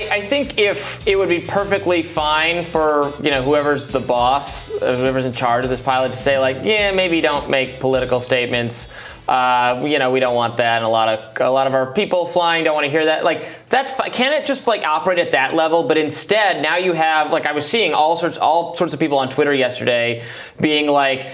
I think if it would be perfectly fine for, whoever's the boss, whoever's in charge of this pilot to say, like, yeah, maybe don't make political statements. We don't want that. And a lot of our people flying don't want to hear that. Like, that's fine. Can't it just operate at that level? But instead, now you have, I was seeing all sorts of people on Twitter yesterday being like,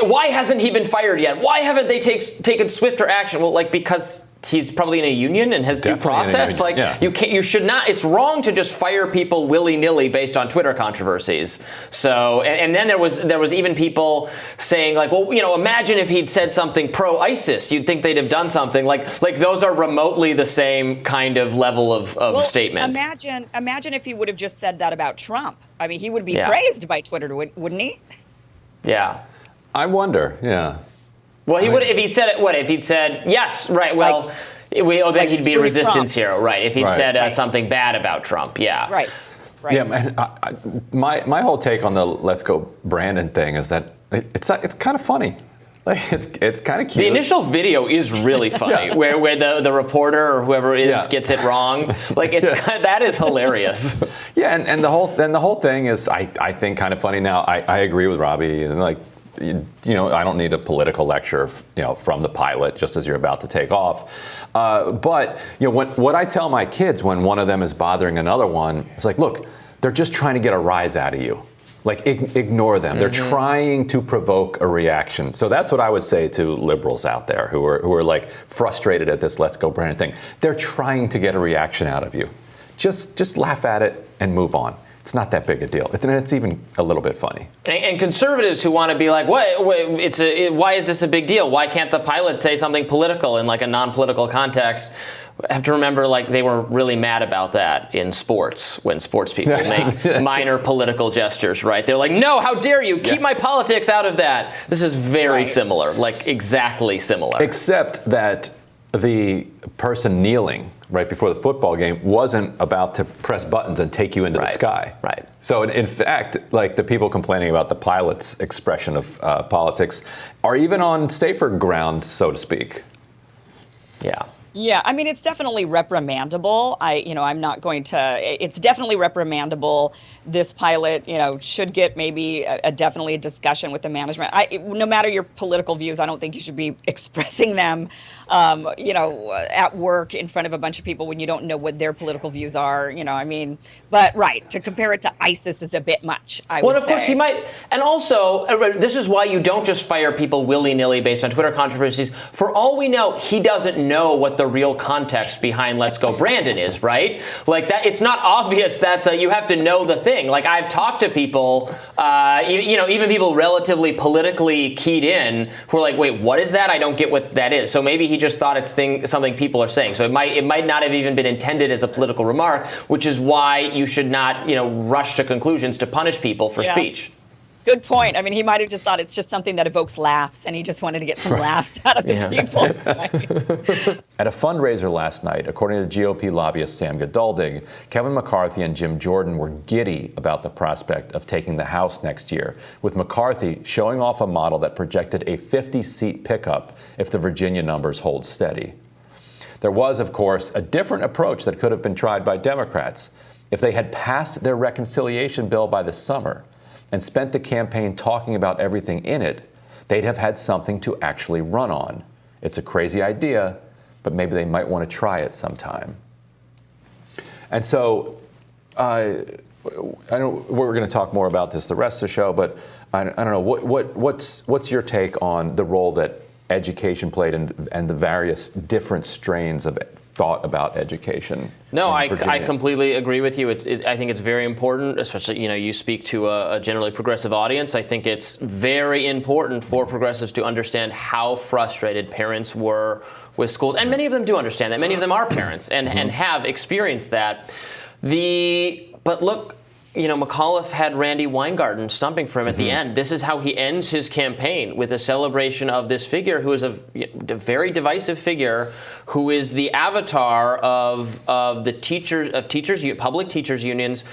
why hasn't he been fired yet? Why haven't they taken swifter action? Well, because he's probably in a union and has due process. You should not. It's wrong to just fire people willy-nilly based on Twitter controversies. So, and then there was even people saying imagine if he'd said something pro-ISIS, you'd think they'd have done something. Like those are remotely the same kind of level of statement. Imagine if he would have just said that about Trump. I mean, he would be praised by Twitter, wouldn't he? Yeah. I wonder. Yeah. Well, he would if he'd said it. What if he'd said yes? Right. Well, then he'd be a resistance hero, right? If he'd said something bad about Trump, yeah. Right. Yeah, man. My whole take on the "Let's Go Brandon" thing is that it's kind of funny. It's kind of cute. The initial video is really funny, where the reporter or whoever it is gets it wrong. That is hilarious. Yeah, and the whole thing is I think kind of funny. Now I agree with Robbie and I don't need a political lecture, from the pilot just as you're about to take off. But what I tell my kids when one of them is bothering another one, it's like, look, they're just trying to get a rise out of you. Ignore them. Mm-hmm. They're trying to provoke a reaction. So that's what I would say to liberals out there who are frustrated at this "Let's Go Brandon" thing. They're trying to get a reaction out of you. Just laugh at it and move on. It's not that big a deal. And it's even a little bit funny. And conservatives who want to be like, why is this a big deal? Why can't the pilot say something political in a non-political context? I have to remember, they were really mad about that in sports when sports people make minor political gestures, right? They're like, no, how dare you? Keep my politics out of that. This is very similar, exactly similar. Except that the person kneeling right before the football game wasn't about to press buttons and take you into the sky. Right. So in fact, the people complaining about the pilot's expression of politics are even on safer ground, so to speak. Yeah. Yeah, I mean, it's definitely reprimandable. I'm not going to. It's definitely reprimandable. This pilot, should get maybe definitely a discussion with the management. No matter your political views, I don't think you should be expressing them, at work in front of a bunch of people when you don't know what their political views are. But to compare it to ISIS is a bit much. I would say. Of course he might. And also, this is why you don't just fire people willy-nilly based on Twitter controversies. For all we know, he doesn't know what the real context behind "Let's Go Brandon" is, right? That it's not obvious. You have to know the thing. I've talked to people, even people relatively politically keyed in, who are like, wait, what is that? I don't get what that is. So maybe he just thought it's something people are saying. So it might not have even been intended as a political remark, which is why you should not, rush to conclusions to punish people for speech. Good point. I mean, he might have just thought it's just something that evokes laughs, and he just wanted to get some laughs out of the people. Right? At a fundraiser last night, according to GOP lobbyist Sam Gadoldig, Kevin McCarthy and Jim Jordan were giddy about the prospect of taking the House next year, with McCarthy showing off a model that projected a 50-seat pickup if the Virginia numbers hold steady. There was, of course, a different approach that could have been tried by Democrats. If they had passed their reconciliation bill by the summer and spent the campaign talking about everything in it, they'd have had something to actually run on. It's a crazy idea, but maybe they might want to try it sometime. And so, I know we're going to talk more about this the rest of the show, but I don't know, what's your take on the role that education played and the various different strains of thought about education? No, I completely agree with you. I think it's very important, especially, you speak to a generally progressive audience. I think it's very important for progressives to understand how frustrated parents were with schools. And many of them do understand that. Many of them are parents and have experienced that. But look, McAuliffe had Randy Weingarten stumping for him at the end. This is how he ends his campaign, with a celebration of this figure who is a very divisive figure, who is the avatar of public teachers unions,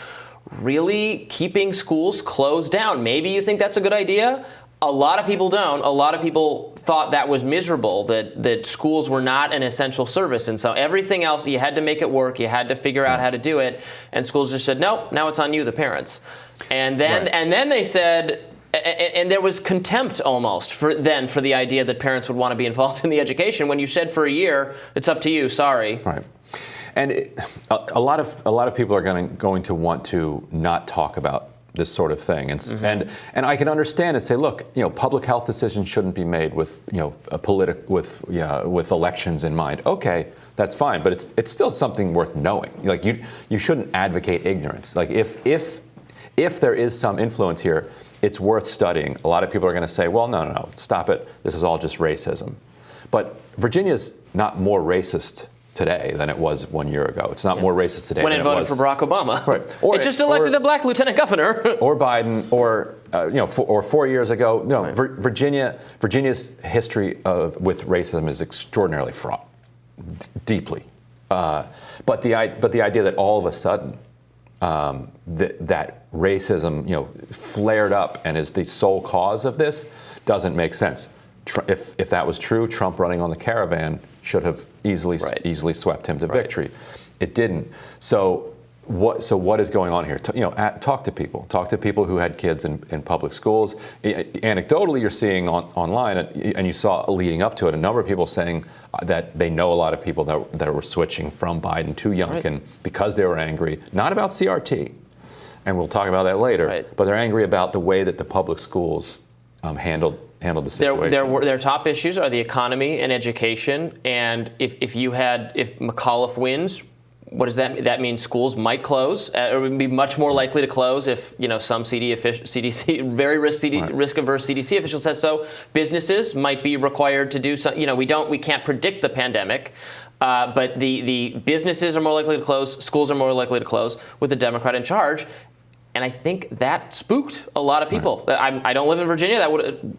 really keeping schools closed down. Maybe you think that's a good idea. A lot of people don't. A lot of people thought that was miserable, that schools were not an essential service. And so everything else, you had to make it work. You had to figure out how to do it. And schools just said, no, now it's on you, the parents. And then they said, and there was contempt almost for the idea that parents would want to be involved in the education when you said for a year, it's up to you, sorry. Right. And a lot of people are going to want to not talk about this sort of thing, and I can understand and say, look, public health decisions shouldn't be made with with elections in mind. Okay, that's fine, but it's still something worth knowing. Like you shouldn't advocate ignorance. Like if there is some influence here, it's worth studying. A lot of people are going to say, well, no, stop it. This is all just racism. But Virginia's not more racist today than it was 1 year ago. It's not more racist today when than it voted for Barack Obama. Right. It just elected a black lieutenant governor. Or Biden, or 4 years ago. No, right. Virginia's history with racism is extraordinarily fraught, deeply. But the idea that all of a sudden that racism flared up and is the sole cause of this doesn't make sense. If that was true, Trump running on the Caravan should have easily swept him to victory. It didn't. So what is going on here? Talk to people who had kids in public schools. Anecdotally, you're seeing online, and you saw leading up to it, a number of people saying that they know a lot of people that were switching from Biden to Youngkin because they were angry, not about CRT, and we'll talk about that later, but they're angry about the way that the public schools handled the situation. Their top issues are the economy and education. And if McAuliffe wins, what does that mean? That means schools might close, or would be much more likely to close if some CDC very risk-averse CDC official says so. Businesses might be required to do something. We can't predict the pandemic. But the businesses are more likely to close, schools are more likely to close with the Democrat in charge. And I think that spooked a lot of people. Right. I don't live in Virginia.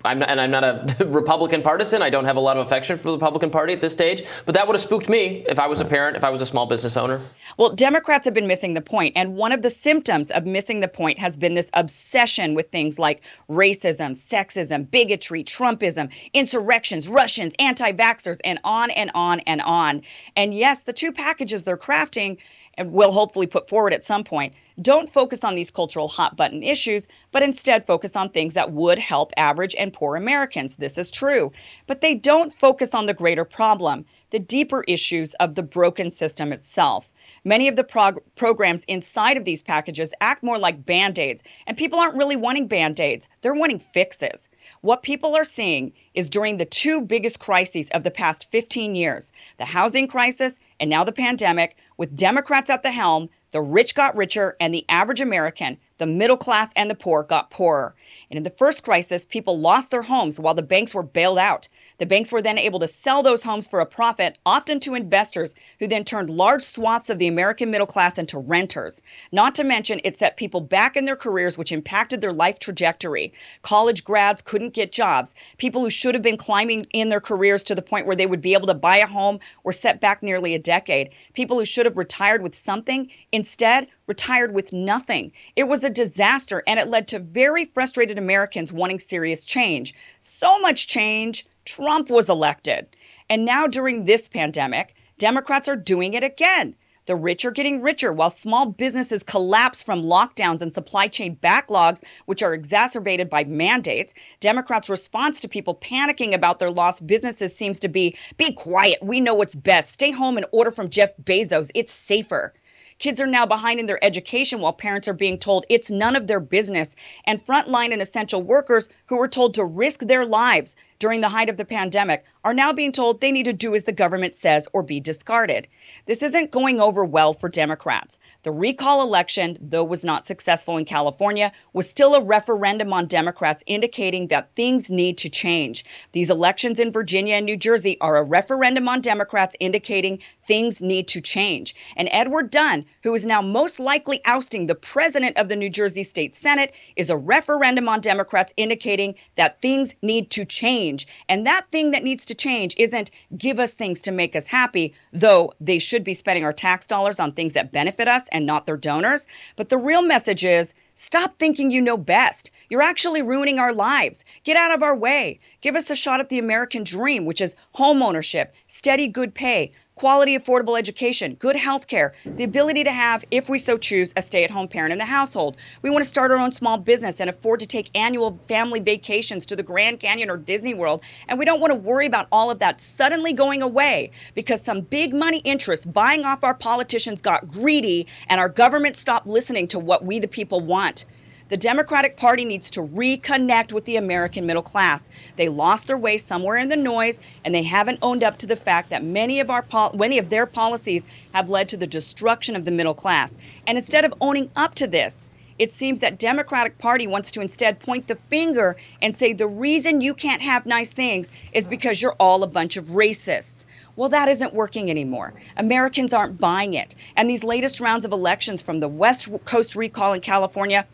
I'm not a Republican partisan. I don't have a lot of affection for the Republican Party at this stage. But that would have spooked me if I was a parent, if I was a small business owner. Well, Democrats have been missing the point. And one of the symptoms of missing the point has been this obsession with things like racism, sexism, bigotry, Trumpism, insurrections, Russians, anti-vaxxers, and on and on and on. And yes, the two packages they're crafting and will hopefully put forward at some point, don't focus on these cultural hot-button issues, but instead focus on things that would help average and poor Americans. This is true. But they don't focus on the greater problem, the deeper issues of the broken system itself. Many of the programs inside of these packages act more like Band-Aids, and people aren't really wanting Band-Aids. They're wanting fixes. What people are seeing is during the two biggest crises of the past 15 years, the housing crisis and now the pandemic, with Democrats at the helm, the rich got richer and the average American, the middle class and the poor, got poorer. And in the first crisis, people lost their homes while the banks were bailed out. The banks were then able to sell those homes for a profit, often to investors who then turned large swaths of the American middle class into renters. Not to mention, it set people back in their careers, which impacted their life trajectory. College grads couldn't get jobs. People who should have been climbing in their careers to the point where they would be able to buy a home were set back nearly a decade. People who should have retired with something instead retired with nothing. It was a disaster, and it led to very frustrated Americans wanting serious change. So much change, Trump was elected. And now during this pandemic, Democrats are doing it again. The rich are getting richer while small businesses collapse from lockdowns and supply chain backlogs, which are exacerbated by mandates. Democrats' response to people panicking about their lost businesses seems to be quiet. We know what's best. Stay home and order from Jeff Bezos. It's safer. Kids are now behind in their education while parents are being told it's none of their business. And frontline and essential workers who were told to risk their lives during the height of the pandemic are now being told they need to do as the government says or be discarded. This isn't going over well for Democrats. The recall election, though was not successful in California, was still a referendum on Democrats indicating that things need to change. These elections in Virginia and New Jersey are a referendum on Democrats indicating things need to change. And Edward Dunn, who is now most likely ousting the president of the New Jersey State Senate, is a referendum on Democrats indicating that things need to change. change. And that thing that needs to change isn't give us things to make us happy, though they should be spending our tax dollars on things that benefit us and not their donors. But the real message is stop thinking you know best. You're actually ruining our lives. Get out of our way. Give us a shot at the American dream, which is home ownership, steady, good pay, quality, affordable education, good health care, the ability to have, if we so choose, a stay-at-home parent in the household. We want to start our own small business and afford to take annual family vacations to the Grand Canyon or Disney World. And we don't want to worry about all of that suddenly going away because some big money interests buying off our politicians got greedy and our government stopped listening to what we the people want. The Democratic Party needs to reconnect with the American middle class. They lost their way somewhere in the noise, and they haven't owned up to the fact that many of their policies have led to the destruction of the middle class. And instead of owning up to this, it seems that Democratic Party wants to instead point the finger and say the reason you can't have nice things is because you're all a bunch of racists. Well, that isn't working anymore. Americans aren't buying it. And these latest rounds of elections, from the West Coast recall in California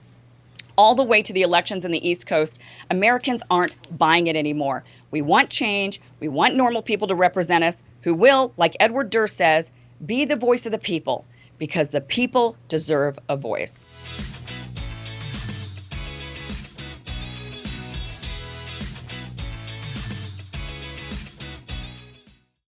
all the way to the elections in the East Coast, Americans aren't buying it anymore. We want change. We want normal people to represent us who will, like Edward Durr says, be the voice of the people, because the people deserve a voice.